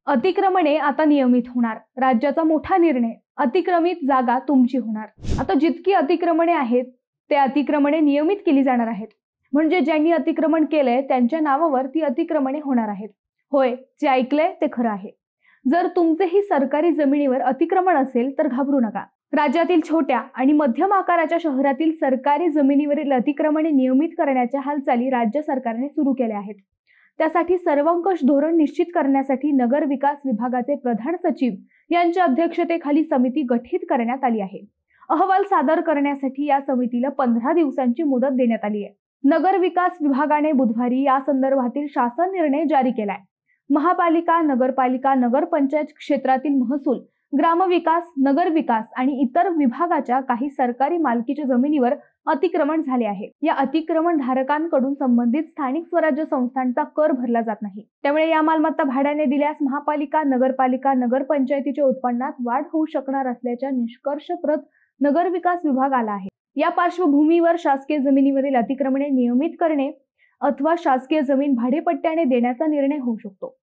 अतिक्रमणे आता नियमित होणार. राज्याचा मोठा निर्णय. अतिक्रमित जागा तुमची होणार. आता जितकी अतिक्रमणे आहेत ते अतिक्रमणे नियमित केली जाणार आहेत. म्हणजे ज्यांनी अतिक्रमण केलंय त्यांच्या नावावर ती अतिक्रमणे होणार आहेत. होय, जे ऐकलंय ते खरं आहे. जर तुमचेही सरकारी जमिनीवर अतिक्रमण असेल तर घाबरू नका. राज्यातील छोट्या आणि मध्यम आकाराच्या शहरातील सरकारी जमिनीवरील अतिक्रमणे नियमित करण्याच्या हालचाली राज्य सरकारने सुरू केल्या आहेत. त्यासाठी सर्वंकष धोरण निश्चित करण्यासाठी नगर विकास विभागाचे प्रधान सचिव यांच्या अध्यक्षतेखाली समिती गठीत करण्यात आली आहे. अहवाल सादर करण्यासाठी या समितीला 15 दिवसांची मुदत देण्यात आली आहे. नगर विकास विभागाने बुधवारी या संदर्भातील शासन निर्णय जारी केलाय. महापालिका, नगरपालिका, नगरपंचायत क्षेत्रातील महसूल, ग्रामविकास, नगरविकास आणि इतर विभागाच्या काही सरकारी मालकीच्या जमिनीवर अतिक्रमण झाले आहे. या अतिक्रमण धारकांकडून संबंधित स्थानिक स्वराज्य संस्थांचा कर भरला जात नाही. त्यामुळे या मालमत्ता भाड्याने दिल्यास महापालिका, नगरपालिका, नगरपंचायतीच्या उत्पन्नात वाढ होऊ शकणार असल्याच्या निष्कर्षप्रत नगरविकास विभाग आला आहे. या पार्श्वभूमीवर शासकीय जमिनीवरील अतिक्रमणे नियमित करणे अथवा शासकीय जमीन भाडेपट्ट्याने देण्याचा निर्णय होऊ शकतो.